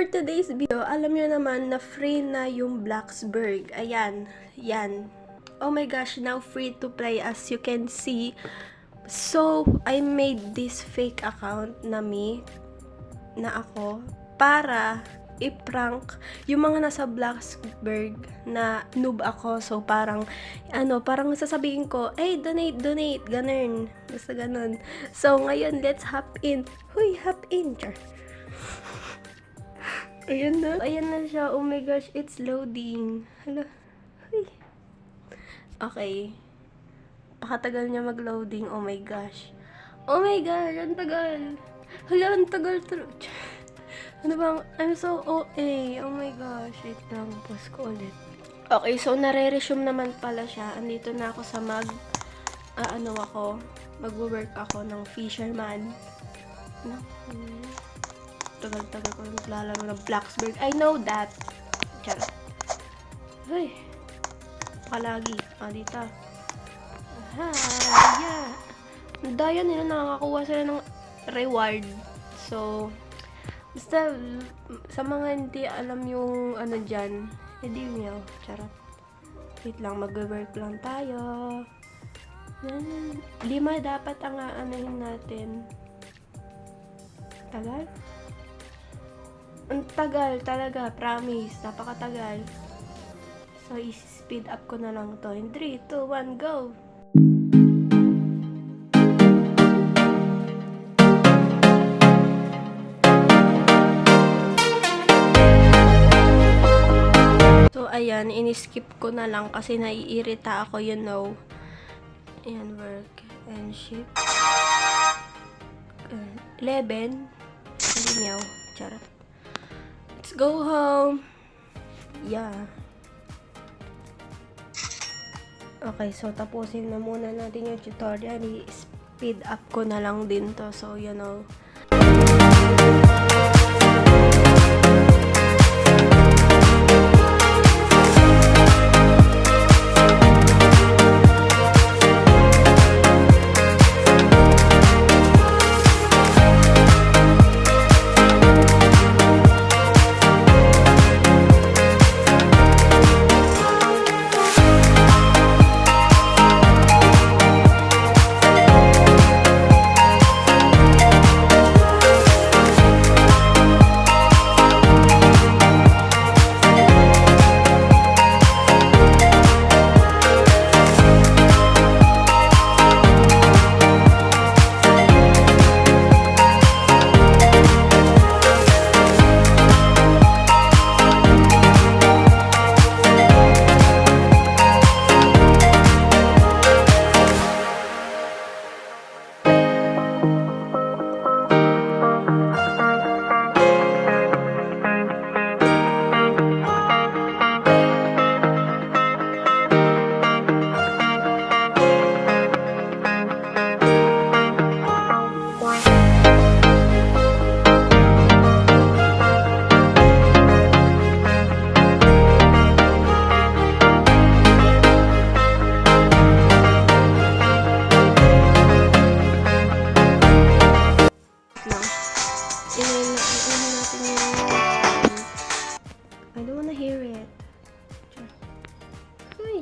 For today's video, alam nyo naman na free na yung Bloxburg. Ayan, yan. Oh my gosh, now free to play as you can see. So, I made this fake account na ako para i-prank yung mga nasa Bloxburg na noob ako. So, parang sasabihin ko, hey, donate, ganun. Basta ganun. So, ngayon, let's hop in. Huy, hop in, char. Ayan na siya. Oh my gosh, it's loading. Hala. Huy. Okay. Pakatagal niya mag-loading. Oh my gosh. Oh my gosh, ang tagal. Hala, ang tagal. Ano bang? I'm so OA. Oh my gosh. Wait lang, pause ko ulit. Okay, so nare-resume naman pala siya. Andito na ako sa mag-work ako ng fisherman. Tagal-tagal ko naglalaro ng Bloxburg. I know that. Charot. Ay. Palagi. Dito. Yeah. Daya nila, nakakakuha sila ng reward. So, basta, sa mga hindi alam yung dyan, hindi nyo. Charot. Wait lang, mag-work lang tayo. 5 dapat ang aanahin natin. Tagal? Ang tagal talaga, promise. Napakatagal. So, i-speed up ko na lang to. In 3, 2, 1, go! So, ayan. In-skip ko na lang kasi naiirita ako, you know. Ayan, work and ship. 11. Hindi meow. Charot. Let's go home. Yeah. Okay, so tapusin na muna natin yung tutorial. I-speed up ko na lang din to. So, you know.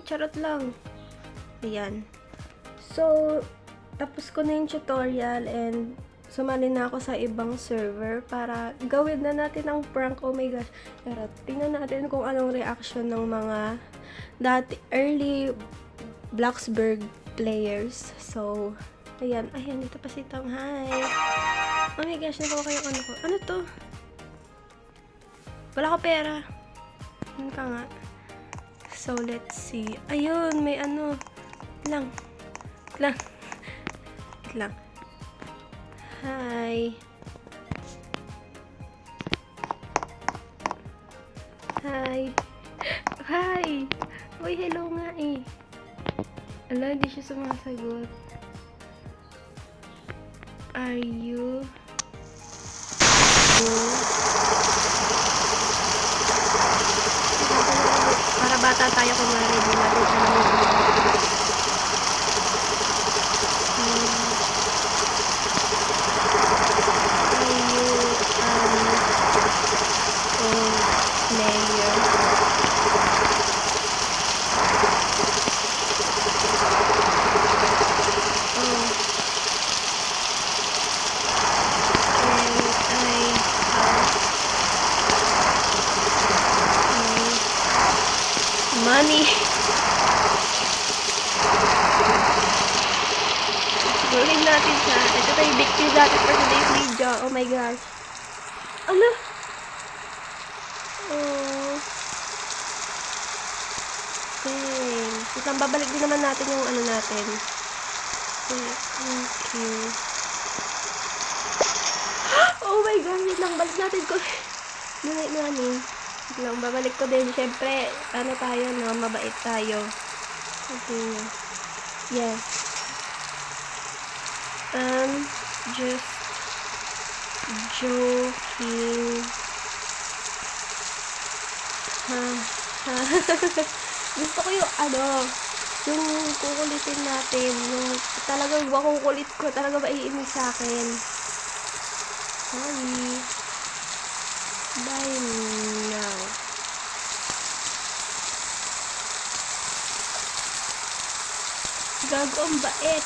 Charot lang. Ayan. So, tapos ko na yung tutorial and sumali na ako sa ibang server para gawin na natin ang prank. Oh my gosh. Charot. Tingnan natin kung anong reaction ng mga early Bloxburg players. So, ayan. Ayan, dito pa si Tom. Hi. Oh my gosh, nakuha ko yung ko. Ano to? Wala ko pera. Ano ka nga? So, let's see. Ayun, may lang. Hi. Hi. Uy, hello nga eh. Ala, hindi siya sumasagot. Are you para bata tayo kung hindi natin siya Money. Gawin natin siya. Ito tayo victory natin for today's video. Oh my gosh. Ano? Oh. Thanks. Isang babalik din naman natin yung ano natin. Thank you. Oh my gosh. Wait lang. Balik natin ko. Lunay namin. Lang, babalik ko din. Siyempre, ano tayo, no? Mabait tayo. Okay. Yes. Just joking. Gusto ko yung, yung kukulitin natin. Yung talagang makukulit ko. Talaga maiinis sa akin. Sorry. Bye now. Gago, ang bait.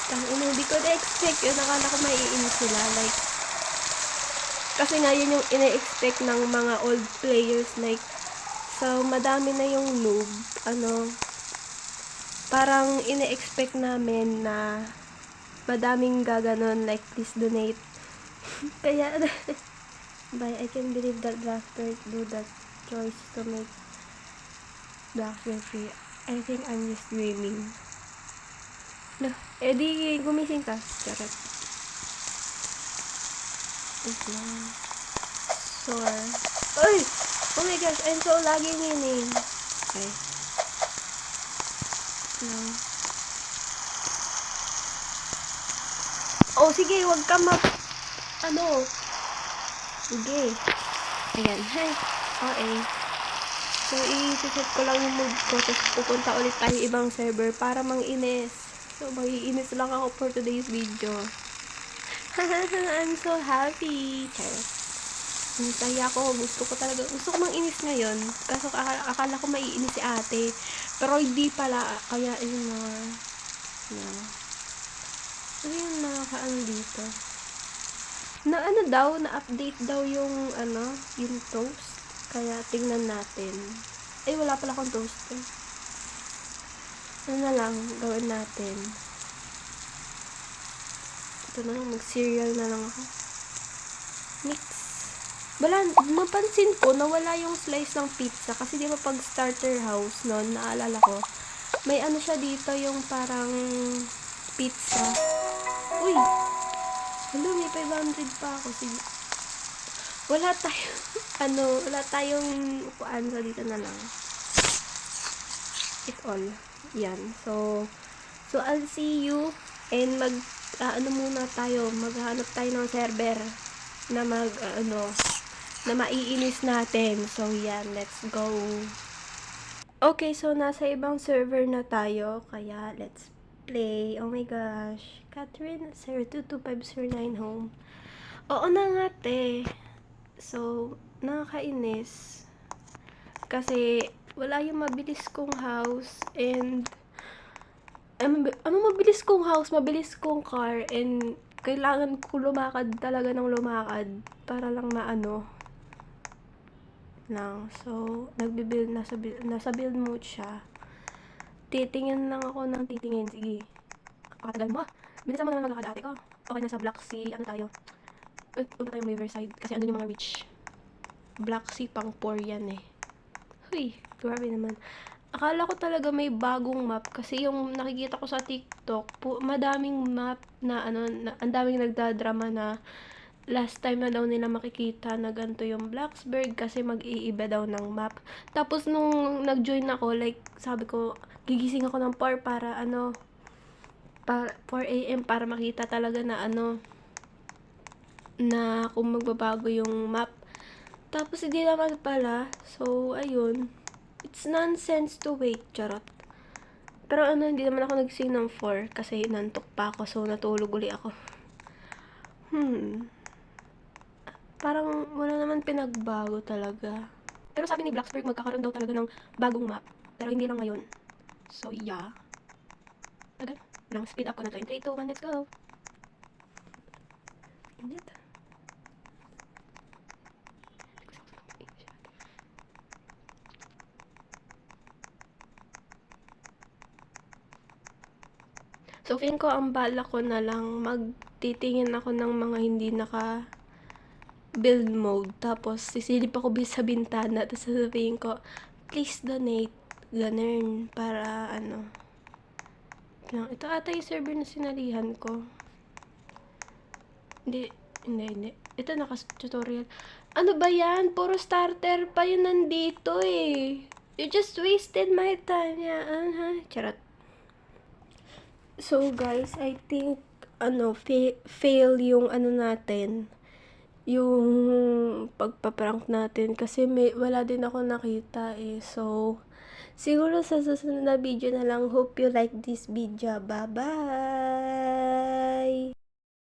Hindi ko na-expect yun. Nakala ko maiinis sila. Like, kasi nga yun yung ina-expect ng mga old players. Like, so, madami na yung noob. Parang ina-expect namin na madaming gaganon. Like, please donate. Kaya, bye. I can't believe that Blackbird do that choice to make Blackbird free. I think I'm just dreaming. No, di gumising ka. Charot. Sore. Ay! Oh my gosh, I'm so lagging yun. Okay. No. Oh, sige, wag ka Sige. Ayan. Hi. Okay. So, i-set ko lang yung mood ko. Tapos, pupunta ulit tayo ibang server para mang-inis. So, mag-iinis lang ako for today's video. I'm so happy. Charot. Ang saya ko. Gusto ko mang-inis ngayon. Kaso, akala ko maiinis si ate. Pero, hindi pala. Kaya, yun na. Ano yung nakakaano dito? Na-update daw yung, yung toast. Kaya, tingnan natin. Ay, wala pala akong toaster. Ano na lang, gawin natin. Ito na lang, mag-cereal na lang ako. Mix. Mapansin ko, nawala yung slice ng pizza. Kasi di ba pag starter house noon, naalala ko, may siya dito, yung parang pizza. Uy! Hello, may 500 pa ako. Sige. Wala tayong upuan. So, dito na lang. It all. Yan. So, I'll see you. And muna tayo. Maghanap tayo ng server na na maiinis natin. So, yan. Let's go. Okay, so nasa ibang server na tayo. Kaya, let's play. Oh my gosh. Catherine 022509 home. Oo na nga, te. So, nakakainis. Kasi, wala yung mabilis kong house and mabilis kong house, mabilis kong car, and kailangan ko lumakad talaga ng lumakad para lang lang. So, nasa build mode siya. Titingin lang ako ng titingin. Sige. Katagal mo. Bilisan mo naman magkakadate ko. Okay, nasa Black Sea. Tayo? Punta tayong Riverside. Kasi andun yung mga rich. Black Sea pang 4 yan eh. Huy, grabe naman. Akala ko talaga may bagong map. Kasi yung nakikita ko sa TikTok, madaming map na ang daming nagdadrama na last time na daw nila makikita na ganito yung Blacksburg kasi mag-iiba daw ng map. Tapos nung nag-join ako, like, sabi ko, gigising ako ng 4 para 4 AM para makita talaga na na kung magbabago yung map. Tapos hindi naman pala. So, ayun. It's nonsense to wait. Charot. Pero hindi naman ako nagising ng 4 kasi nantok pa ako. So, natulog uli ako. Parang wala naman pinagbago talaga. Pero sabi ni Blacksburg, magkakaroon daw talaga ng bagong map. Pero hindi lang ngayon. So, yeah. Tagal. Lang speed up ko na to. In 3, 2, 1, let's go. Init. So, feeling ko ang bala ko na lang, magtitingin ako ng mga hindi naka build mode. Tapos, sisilip ako sa bintana. Tapos, sasabihin ko, please donate. Ganun. Para, ano. Ito ata yung server na sinalihan ko. Hindi. Ito, naka-tutorial. Ano ba yan? Puro starter pa yun nandito eh. You just wasted my time. Yeah, charot. So, guys, I think, fail yung natin. Yung pagpa-prank natin. Kasi wala din ako nakita eh. So, siguro sa susunod na video na lang. Hope you like this video. Bye-bye!